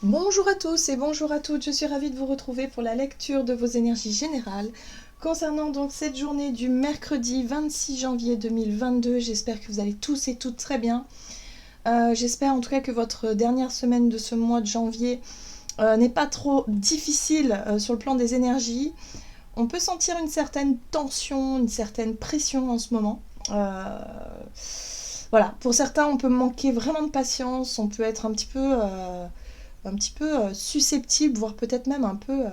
Bonjour à tous et bonjour à toutes, je suis ravie de vous retrouver pour la lecture de vos énergies générales. Concernant donc cette journée du mercredi 26 janvier 2022, j'espère que vous allez tous et toutes très bien. J'espère en tout cas que votre dernière semaine de ce mois de janvier n'est pas trop difficile sur le plan des énergies. On peut sentir une certaine tension, une certaine pression en ce moment. Voilà, pour certains on peut manquer vraiment de patience, on peut être un petit peu susceptible, voire peut-être même un peu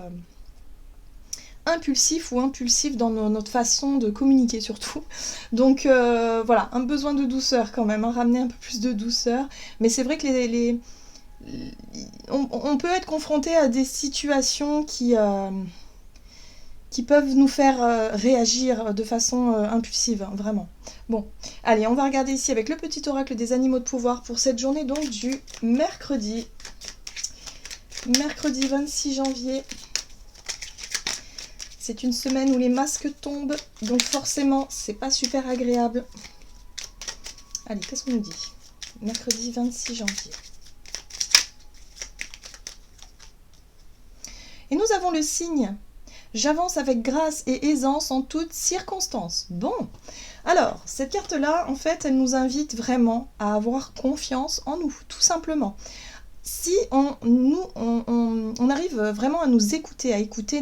impulsif ou impulsif dans notre façon de communiquer surtout. Donc voilà, un besoin de douceur quand même, hein, ramener un peu plus de douceur. Mais c'est vrai que on peut être confronté à des situations qui peuvent nous faire réagir de façon impulsive, hein, vraiment. Bon, allez, on va regarder ici avec le petit oracle des animaux de pouvoir pour cette journée donc du mercredi 26 janvier. C'est une semaine où les masques tombent, donc forcément, c'est pas super agréable. Allez, qu'est-ce qu'on nous dit? Mercredi 26 janvier. Et nous avons le signe. J'avance avec grâce et aisance en toutes circonstances. Bon, alors, cette carte-là, en fait, elle nous invite vraiment à avoir confiance en nous, tout simplement. Si on arrive vraiment à nous écouter, à écouter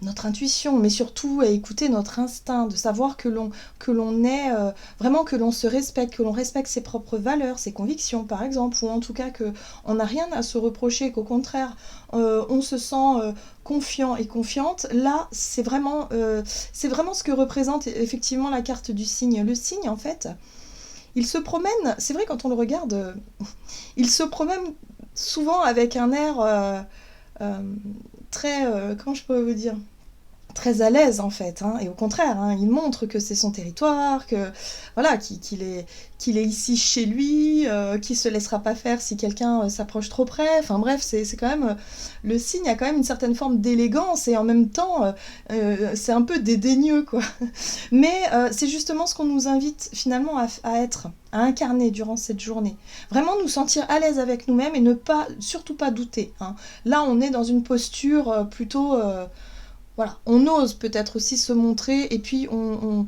notre intuition, mais surtout à écouter notre instinct, de savoir que l'on est vraiment, que l'on se respecte, que l'on respecte ses propres valeurs, ses convictions par exemple, ou en tout cas qu'on n'a rien à se reprocher, qu'au contraire on se sent confiant et confiante. Là c'est vraiment ce que représente effectivement la carte du signe. Le signe en fait, il se promène, c'est vrai quand on le regarde, il se promène souvent avec un air très, comment je peux vous dire, très à l'aise en fait, hein, et au contraire, hein, il montre que c'est son territoire, que voilà, qu'il est ici chez lui, qu'il se laissera pas faire si quelqu'un s'approche trop près. Enfin bref, c'est quand même le signe a quand même une certaine forme d'élégance et en même temps c'est un peu dédaigneux quoi. Mais c'est justement ce qu'on nous invite finalement à être, à incarner durant cette journée. Vraiment nous sentir à l'aise avec nous-mêmes et ne pas, surtout pas douter, hein. Là on est dans une posture plutôt voilà, on ose peut-être aussi se montrer et puis on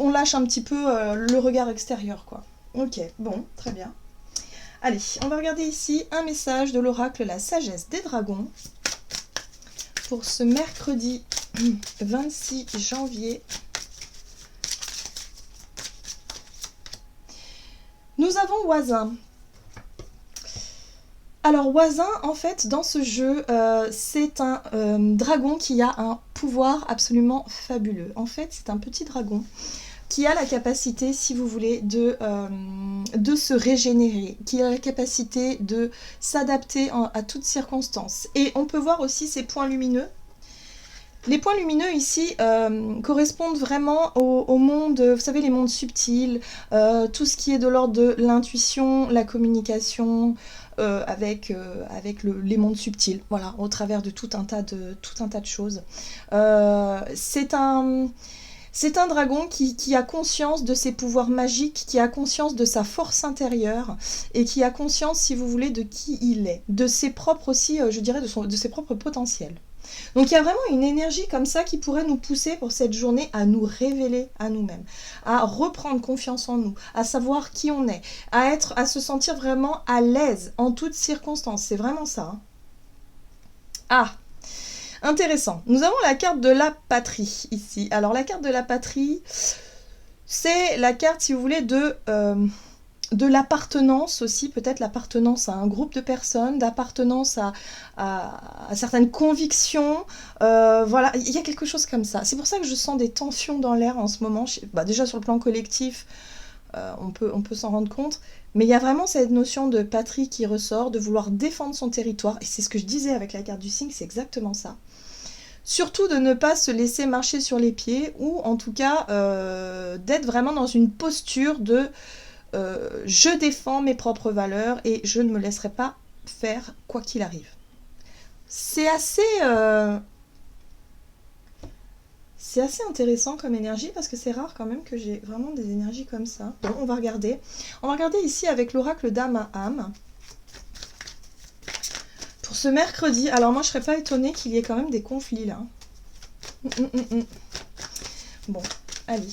lâche un petit peu le regard extérieur, quoi. Ok, bon, très bien. Allez, on va regarder ici un message de l'oracle La Sagesse des Dragons pour ce mercredi 26 janvier. Nous avons Oisin. Alors Oisin, en fait, dans ce jeu, c'est un dragon qui a un pouvoir absolument fabuleux. En fait, c'est un petit dragon qui a la capacité, si vous voulez, de se régénérer, qui a la capacité de s'adapter à toutes circonstances. Et on peut voir aussi ses points lumineux. Les points lumineux ici correspondent vraiment au monde, vous savez, les mondes subtils, tout ce qui est de l'ordre de l'intuition, la communication, avec les mondes subtils, voilà, au travers de tout un tas de choses. C'est un dragon qui a conscience de ses pouvoirs magiques, qui a conscience de sa force intérieure et qui a conscience, si vous voulez, de qui il est, de ses propres aussi, je dirais, de ses propres potentiels. Donc il y a vraiment une énergie comme ça qui pourrait nous pousser pour cette journée à nous révéler à nous-mêmes, à reprendre confiance en nous, à savoir qui on est, à se sentir vraiment à l'aise en toutes circonstances. C'est vraiment ça, hein. Ah, intéressant. Nous avons la carte de la patrie ici. Alors la carte de la patrie, c'est la carte, si vous voulez, de l'appartenance aussi, peut-être l'appartenance à un groupe de personnes, d'appartenance à certaines convictions. Voilà, il y a quelque chose comme ça. C'est pour ça que je sens des tensions dans l'air en ce moment. Déjà sur le plan collectif, on peut s'en rendre compte. Mais il y a vraiment cette notion de patrie qui ressort, de vouloir défendre son territoire. Et c'est ce que je disais avec la carte du signe, c'est exactement ça. Surtout de ne pas se laisser marcher sur les pieds, ou en tout cas d'être vraiment dans une posture de je défends mes propres valeurs et je ne me laisserai pas faire quoi qu'il arrive. C'est assez intéressant comme énergie parce que c'est rare quand même que j'ai vraiment des énergies comme ça. Bon, on va regarder. On va regarder ici avec l'oracle d'âme à âme. Pour ce mercredi, alors moi je serais pas étonnée qu'il y ait quand même des conflits là. Bon, allez.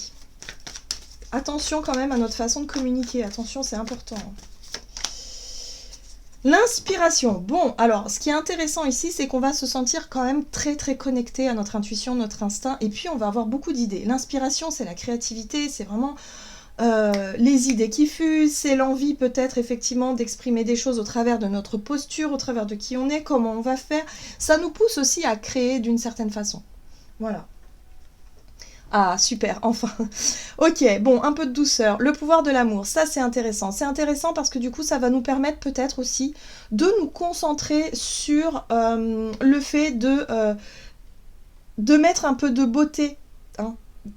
Attention quand même à notre façon de communiquer, attention c'est important. L'inspiration. Bon, alors, ce qui est intéressant ici, c'est qu'on va se sentir quand même très très connecté à notre intuition, notre instinct, et puis on va avoir beaucoup d'idées. L'inspiration, c'est la créativité, c'est vraiment les idées qui fusent, c'est l'envie peut-être effectivement d'exprimer des choses au travers de notre posture, au travers de qui on est, comment on va faire. Ça nous pousse aussi à créer d'une certaine façon. Voilà. Ah, super, enfin. Ok, bon, un peu de douceur. Le pouvoir de l'amour, ça c'est intéressant. C'est intéressant parce que du coup, ça va nous permettre peut-être aussi de nous concentrer sur le fait de mettre un peu de beauté, hein,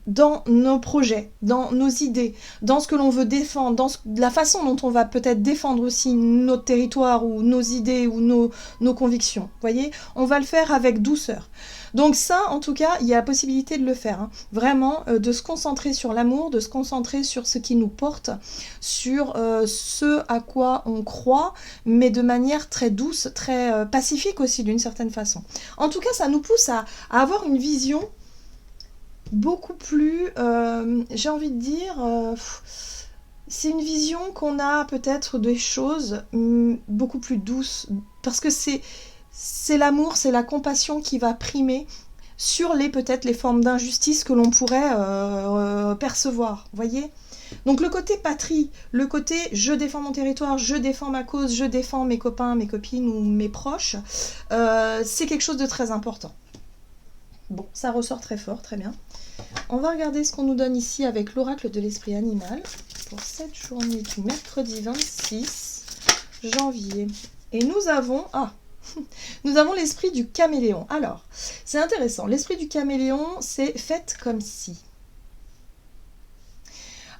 dans nos projets, dans nos idées, dans ce que l'on veut défendre, dans la façon dont on va peut-être défendre aussi notre territoire ou nos idées ou nos convictions. Vous voyez, on va le faire avec douceur. Donc ça, en tout cas, il y a la possibilité de le faire. Hein. Vraiment, de se concentrer sur l'amour, de se concentrer sur ce qui nous porte, sur ce à quoi on croit, mais de manière très douce, très pacifique aussi d'une certaine façon. En tout cas, ça nous pousse à avoir une vision beaucoup plus, j'ai envie de dire, c'est une vision qu'on a peut-être des choses beaucoup plus douces, parce que c'est l'amour, c'est la compassion qui va primer sur peut-être les formes d'injustice que l'on pourrait percevoir, voyez. Donc le côté patrie, le côté je défends mon territoire, je défends ma cause, je défends mes copains, mes copines ou mes proches, c'est quelque chose de très important. Bon, ça ressort très fort, très bien. On va regarder ce qu'on nous donne ici avec l'oracle de l'esprit animal pour cette journée du mercredi 26 janvier. Et nous avons... nous avons l'esprit du caméléon. Alors, c'est intéressant. L'esprit du caméléon, c'est faites comme si.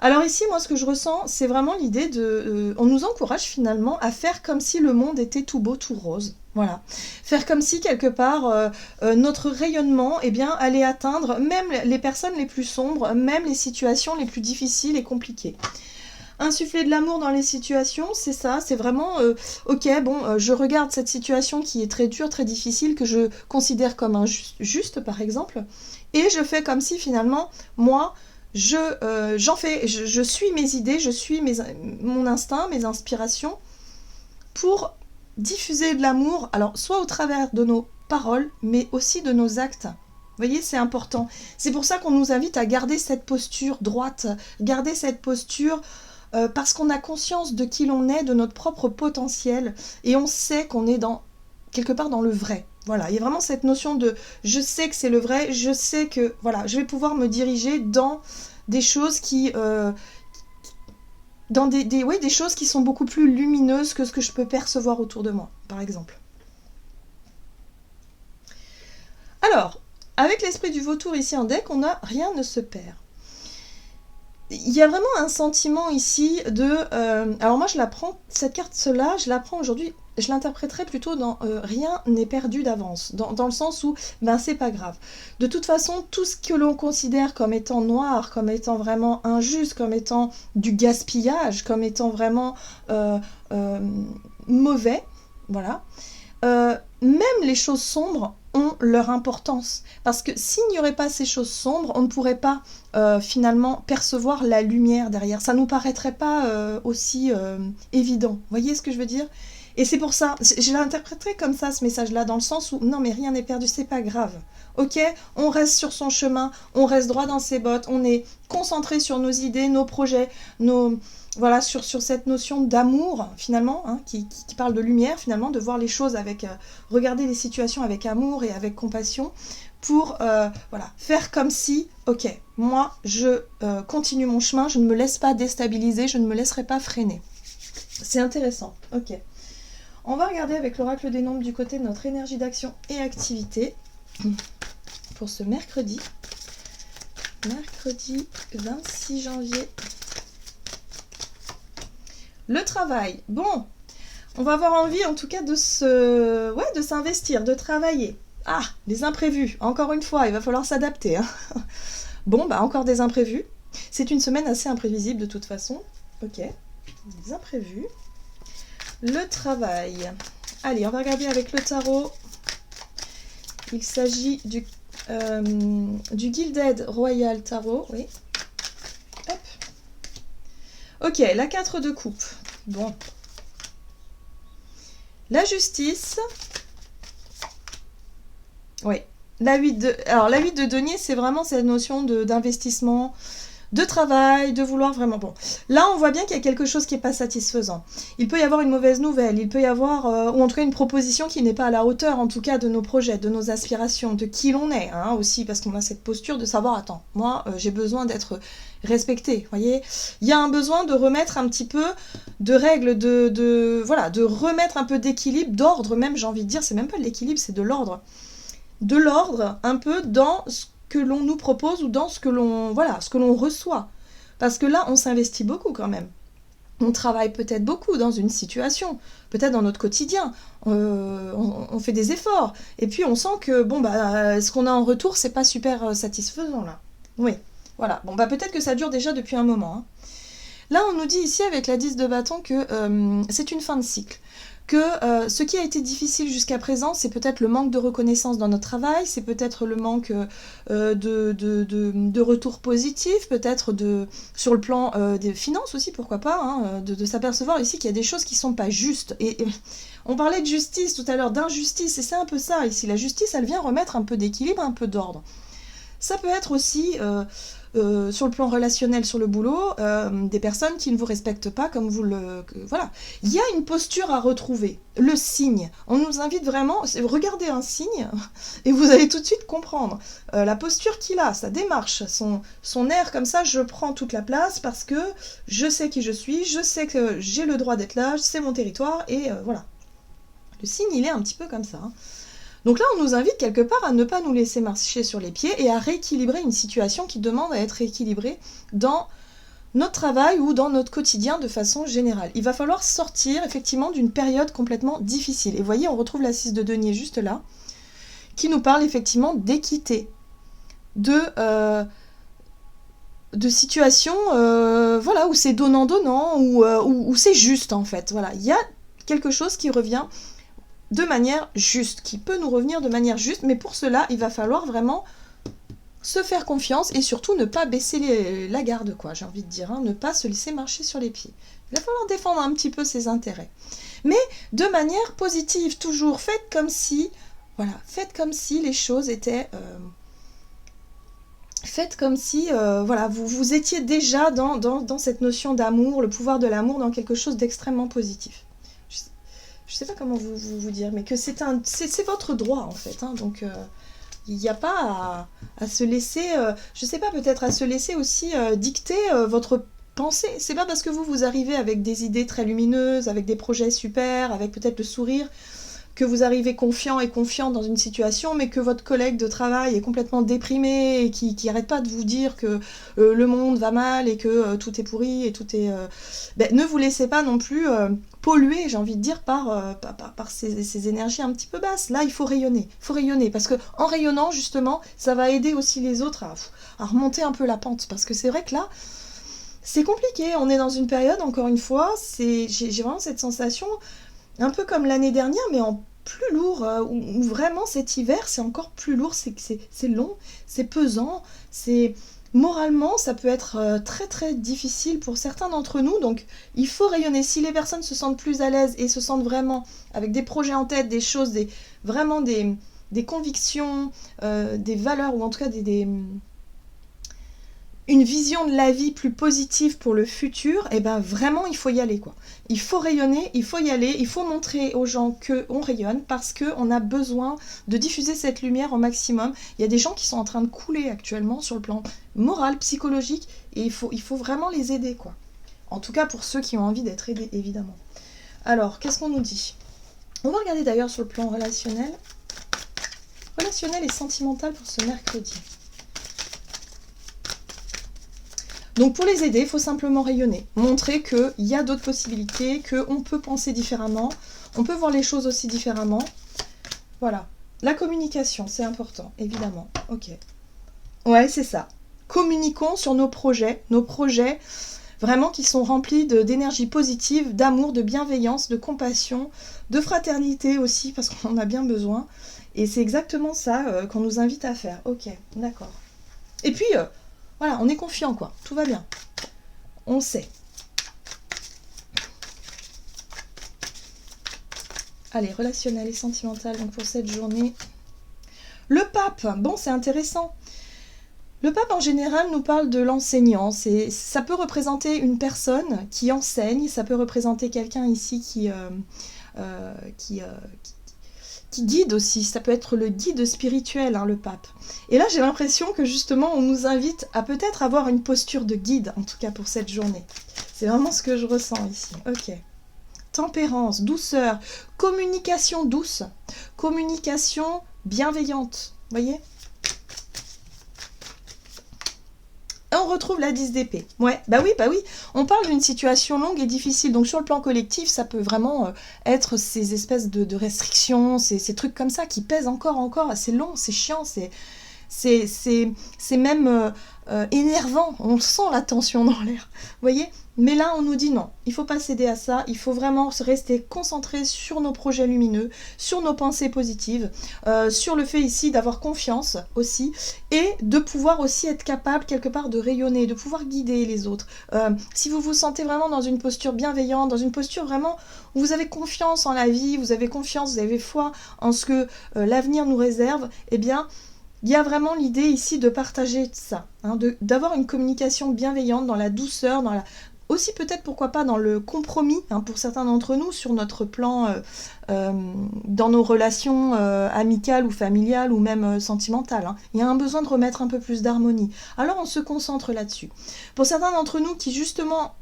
Alors ici, moi, ce que je ressens, c'est vraiment l'idée de... on nous encourage finalement à faire comme si le monde était tout beau, tout rose. Voilà. Faire comme si, quelque part, notre rayonnement, eh bien, allait atteindre même les personnes les plus sombres, même les situations les plus difficiles et compliquées. Insuffler de l'amour dans les situations, c'est ça, c'est vraiment, ok, bon, je regarde cette situation qui est très dure, très difficile, que je considère comme injuste, par exemple, et je fais comme si, finalement, moi... je suis mes idées, je suis mon instinct, mes inspirations pour diffuser de l'amour, alors soit au travers de nos paroles, mais aussi de nos actes. Vous voyez, c'est important. C'est pour ça qu'on nous invite à garder cette posture droite, garder cette posture parce qu'on a conscience de qui l'on est, de notre propre potentiel, et on sait qu'on est quelque part dans le vrai. Voilà, il y a vraiment cette notion de je sais que c'est le vrai, je sais que voilà, je vais pouvoir me diriger dans des choses qui dans des choses qui sont beaucoup plus lumineuses que ce que je peux percevoir autour de moi, par exemple. Alors, avec l'esprit du vautour ici en deck, on a rien ne se perd. Il y a vraiment un sentiment ici de... alors moi, cette carte-là, je la prends aujourd'hui, je l'interpréterais plutôt dans rien n'est perdu d'avance, dans le sens où, ben c'est pas grave. De toute façon, tout ce que l'on considère comme étant noir, comme étant vraiment injuste, comme étant du gaspillage, comme étant vraiment mauvais, voilà, même les choses sombres ont leur importance. Parce que s'il n'y aurait pas ces choses sombres, on ne pourrait pas finalement percevoir la lumière derrière. Ça ne nous paraîtrait pas aussi évident. Vous voyez ce que je veux dire ? Et c'est pour ça, je l'interpréterai comme ça, ce message-là, dans le sens où, non mais rien n'est perdu, c'est pas grave. Ok, on reste sur son chemin, on reste droit dans ses bottes, on est concentré sur nos idées, nos projets, voilà, sur cette notion d'amour, finalement, hein, qui parle de lumière, finalement, de voir les choses avec... regarder les situations avec amour et avec compassion, pour voilà, faire comme si, ok, moi, je continue mon chemin, je ne me laisse pas déstabiliser, je ne me laisserai pas freiner. C'est intéressant, ok. On va regarder avec l'oracle des nombres du côté de notre énergie d'action et activité pour ce mercredi 26 janvier. Le travail, bon, on va avoir envie en tout cas de s'investir, de travailler. Ah, les imprévus, encore une fois, il va falloir s'adapter. Hein. Bon, bah encore des imprévus. C'est une semaine assez imprévisible de toute façon. Ok, des imprévus. Le travail. Allez, on va regarder avec le tarot. Il s'agit du Gilded Royal Tarot, oui. Hop. Ok, la 4 de coupe. Bon. La justice. Oui. Alors, la 8 de denier, c'est vraiment cette notion d'investissement, de travail, de vouloir vraiment... Bon, là, on voit bien qu'il y a quelque chose qui n'est pas satisfaisant. Il peut y avoir une mauvaise nouvelle, il peut y avoir, ou en tout cas une proposition qui n'est pas à la hauteur, en tout cas, de nos projets, de nos aspirations, de qui l'on est, hein, aussi, parce qu'on a cette posture de savoir, attends, moi, j'ai besoin d'être respecté, vous voyez. Il y a un besoin de remettre un petit peu de règles, voilà, de remettre un peu d'équilibre, d'ordre même, j'ai envie de dire, c'est même pas de l'équilibre, c'est de l'ordre. De l'ordre, un peu, dans ce que l'on nous propose ou dans ce que l'on reçoit. Parce que là, on s'investit beaucoup quand même. On travaille peut-être beaucoup dans une situation, peut-être dans notre quotidien. On fait des efforts. Et puis, on sent que, bon, bah, ce qu'on a en retour, c'est pas super satisfaisant, là. Oui, voilà. Bon, bah, peut-être que ça dure déjà depuis un moment, hein. Là, on nous dit ici, avec la 10 de bâton, que c'est une fin de cycle. Que ce qui a été difficile jusqu'à présent, c'est peut-être le manque de reconnaissance dans notre travail, c'est peut-être le manque de retours positifs, peut-être sur le plan des finances aussi, pourquoi pas, hein, de s'apercevoir ici qu'il y a des choses qui ne sont pas justes. Et on parlait de justice tout à l'heure, d'injustice, et c'est un peu ça ici. La justice, elle vient remettre un peu d'équilibre, un peu d'ordre. Ça peut être aussi... sur le plan relationnel, sur le boulot, des personnes qui ne vous respectent pas comme vous le... Voilà. Il y a une posture à retrouver. Le signe. On nous invite vraiment... Regardez un signe et vous allez tout de suite comprendre. La posture qu'il a, sa démarche, son air comme ça, je prends toute la place parce que je sais qui je suis, je sais que j'ai le droit d'être là, c'est mon territoire et voilà. Le signe, il est un petit peu comme ça, hein. Donc là, on nous invite quelque part à ne pas nous laisser marcher sur les pieds et à rééquilibrer une situation qui demande à être rééquilibrée dans notre travail ou dans notre quotidien de façon générale. Il va falloir sortir effectivement d'une période complètement difficile. Et vous voyez, on retrouve la 6 de denier juste là, qui nous parle effectivement d'équité, de situations voilà, où c'est donnant-donnant, où c'est juste en fait. Voilà, il y a quelque chose qui revient de manière juste, qui peut nous revenir de manière juste, mais pour cela, il va falloir vraiment se faire confiance et surtout ne pas baisser la garde, quoi, j'ai envie de dire, hein, ne pas se laisser marcher sur les pieds. Il va falloir défendre un petit peu ses intérêts. Mais de manière positive, toujours, faites comme si les choses étaient... faites comme si voilà, vous étiez déjà dans cette notion d'amour, le pouvoir de l'amour, dans quelque chose d'extrêmement positif. Je sais pas comment vous dire, mais que c'est votre droit en fait, hein, donc il n'y a pas à se laisser, je sais pas, peut-être à se laisser aussi dicter votre pensée. C'est pas parce que vous arrivez avec des idées très lumineuses, avec des projets super, avec peut-être le sourire, que vous arrivez confiant et confiante dans une situation, mais que votre collègue de travail est complètement déprimé et qui arrête pas de vous dire que le monde va mal et que tout est pourri et tout est... ne vous laissez pas non plus polluer, j'ai envie de dire, par ces énergies un petit peu basses. Là, il faut rayonner. Parce que en rayonnant, justement, ça va aider aussi les autres à remonter un peu la pente. Parce que c'est vrai que là, c'est compliqué. On est dans une période, encore une fois, j'ai vraiment cette sensation... un peu comme l'année dernière, mais en plus lourd, où vraiment cet hiver, c'est encore plus lourd, c'est long, c'est pesant, moralement, ça peut être très très difficile pour certains d'entre nous, donc il faut rayonner. Si les personnes se sentent plus à l'aise et se sentent vraiment avec des projets en tête, des choses, vraiment des convictions, des valeurs, ou en tout cas une vision de la vie plus positive pour le futur, et ben vraiment il faut y aller, quoi. Il faut rayonner, il faut y aller, il faut montrer aux gens qu'on rayonne parce qu'on a besoin de diffuser cette lumière au maximum. Il y a des gens qui sont en train de couler actuellement sur le plan moral, psychologique, et il faut vraiment les aider, quoi. En tout cas pour ceux qui ont envie d'être aidés, évidemment. Alors, qu'est-ce qu'on nous dit ? On va regarder d'ailleurs sur le plan relationnel et sentimental pour ce mercredi. Donc pour les aider, il faut simplement rayonner, montrer qu'il y a d'autres possibilités, qu'on peut penser différemment, on peut voir les choses aussi différemment. Voilà. La communication, c'est important, évidemment. Ok. Ouais, c'est ça. Communiquons sur nos projets vraiment qui sont remplis d'énergie positive, d'amour, de bienveillance, de compassion, de fraternité aussi, parce qu'on en a bien besoin. Et c'est exactement ça qu'on nous invite à faire. Ok, d'accord. Et puis, voilà, on est confiant, quoi. Tout va bien. On sait. Allez, relationnel et sentimental, donc pour cette journée. Le pape, bon, c'est intéressant. Le pape, en général, nous parle de l'enseignant. Ça peut représenter une personne qui enseigne, ça peut représenter quelqu'un ici qui guide aussi. Ça peut être le guide spirituel, hein, le pape. Et là, j'ai l'impression que justement, on nous invite à peut-être avoir une posture de guide, en tout cas pour cette journée. C'est vraiment ce que je ressens ici. Ok. Tempérance, douceur, communication douce, communication bienveillante. Vous voyez ? Et on retrouve la 10 d'épée. Ouais, bah oui. On parle d'une situation longue et difficile. Donc sur le plan collectif, ça peut vraiment être ces espèces de restrictions, ces trucs comme ça qui pèsent encore. C'est long, c'est chiant, c'est même énervant. On sent la tension dans l'air. Vous voyez ? Mais là, on nous dit non, il ne faut pas céder à ça, il faut vraiment rester concentré sur nos projets lumineux, sur nos pensées positives, sur le fait ici d'avoir confiance aussi, et de pouvoir aussi être capable quelque part de rayonner, de pouvoir guider les autres. Si vous vous sentez vraiment dans une posture bienveillante, dans une posture vraiment où vous avez confiance en la vie, vous avez confiance, vous avez foi en ce que l'avenir nous réserve, eh bien, il y a vraiment l'idée ici de partager ça, hein, d'avoir une communication bienveillante dans la douceur, aussi peut-être pourquoi pas dans le compromis, hein, pour certains d'entre nous, sur notre plan, dans nos relations amicales ou familiales ou même sentimentales. Hein. Il y a un besoin de remettre un peu plus d'harmonie. Alors on se concentre là-dessus. Pour certains d'entre nous qui justement,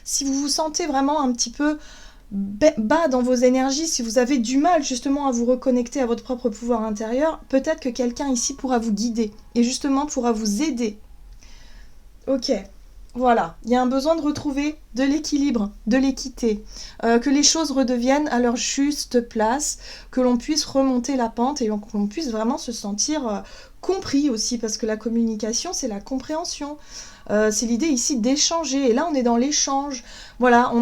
si vous vous sentez vraiment un petit peu bas dans vos énergies, si vous avez du mal justement à vous reconnecter à votre propre pouvoir intérieur, peut-être que quelqu'un ici pourra vous guider et justement pourra vous aider. Ok. Voilà, il y a un besoin de retrouver de l'équilibre, de l'équité, que les choses redeviennent à leur juste place, que l'on puisse remonter la pente et que l'on puisse vraiment se sentir compris aussi, parce que la communication, c'est la compréhension. C'est l'idée ici d'échanger, et là on est dans l'échange. Voilà,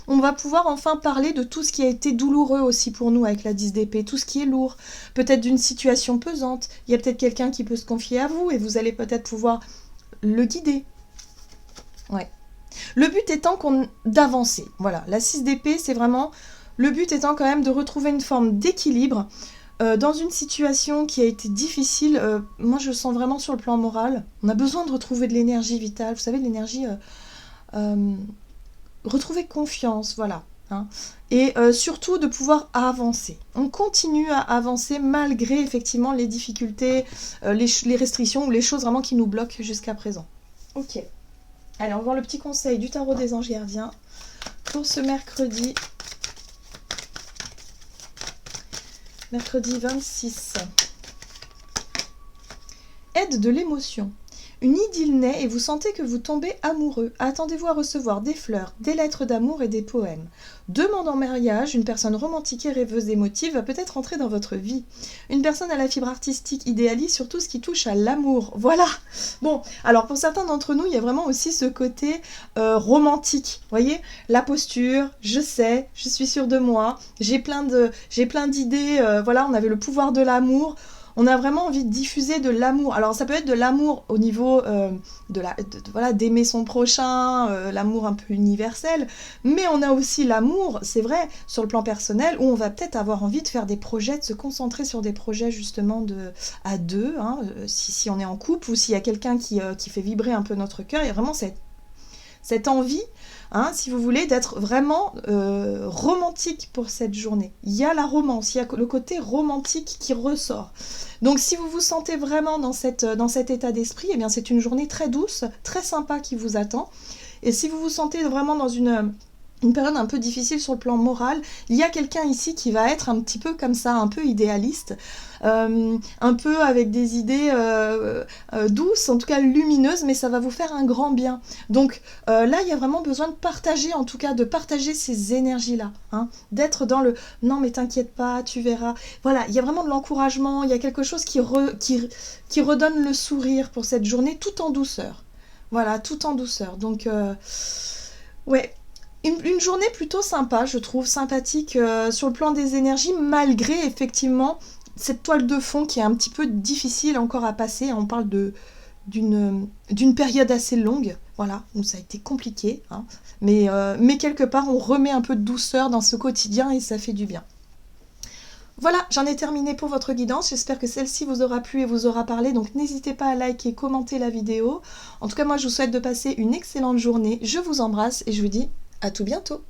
on va pouvoir enfin parler de tout ce qui a été douloureux aussi pour nous avec la 10 d'épée, tout ce qui est lourd, peut-être d'une situation pesante. Il y a peut-être quelqu'un qui peut se confier à vous et vous allez peut-être pouvoir le guider. Ouais. Le but étant d'avancer. Voilà, la 6 d'épée, c'est vraiment... Le but étant quand même de retrouver une forme d'équilibre dans une situation qui a été difficile. Moi, je sens vraiment sur le plan moral. On a besoin de retrouver de l'énergie vitale. Vous savez, de l'énergie... retrouver confiance, voilà. Hein. Et surtout de pouvoir avancer. On continue à avancer malgré effectivement les difficultés, les restrictions ou les choses vraiment qui nous bloquent jusqu'à présent. Ok. Allez, on va voir le petit conseil du tarot des anges gardiens pour ce mercredi. Mercredi 26. Aide de l'émotion. Une idylle naît et vous sentez que vous tombez amoureux. Attendez-vous à recevoir des fleurs, des lettres d'amour et des poèmes. Demande en mariage, une personne romantique et rêveuse émotive va peut-être entrer dans votre vie. Une personne à la fibre artistique idéalise sur tout ce qui touche à l'amour. Voilà. Bon, alors pour certains d'entre nous, il y a vraiment aussi ce côté romantique. Vous voyez, la posture, je sais, je suis sûre de moi, j'ai plein d'idées, voilà, on avait le pouvoir de l'amour. On a vraiment envie de diffuser de l'amour. Alors ça peut être de l'amour au niveau voilà, d'aimer son prochain, l'amour un peu universel, mais on a aussi l'amour, c'est vrai, sur le plan personnel, où on va peut-être avoir envie de faire des projets, de se concentrer sur des projets justement à deux, hein, si on est en couple, ou s'il y a quelqu'un qui fait vibrer un peu notre cœur, il y a vraiment cette envie, hein, si vous voulez, d'être vraiment romantique pour cette journée. Il y a la romance, il y a le côté romantique qui ressort. Donc si vous vous sentez vraiment dans cet état d'esprit, eh bien c'est une journée très douce, très sympa qui vous attend. Et si vous vous sentez vraiment dans une période un peu difficile sur le plan moral, il y a quelqu'un ici qui va être un petit peu comme ça, un peu idéaliste, un peu avec des idées douces, en tout cas lumineuses, mais ça va vous faire un grand bien. Donc là, il y a vraiment besoin de partager, en tout cas de partager ces énergies-là, hein, d'être dans le « non mais t'inquiète pas, tu verras ». Voilà, il y a vraiment de l'encouragement, il y a quelque chose qui redonne le sourire pour cette journée tout en douceur. Voilà, tout en douceur. Donc, ouais, une journée plutôt sympa, je trouve, sympathique sur le plan des énergies, malgré effectivement cette toile de fond qui est un petit peu difficile encore à passer. On parle d'une période assez longue, voilà, où ça a été compliqué, hein. Mais quelque part, on remet un peu de douceur dans ce quotidien et ça fait du bien. Voilà, j'en ai terminé pour votre guidance. J'espère que celle-ci vous aura plu et vous aura parlé. Donc n'hésitez pas à liker, commenter la vidéo. En tout cas, moi, je vous souhaite de passer une excellente journée. Je vous embrasse et je vous dis à tout bientôt.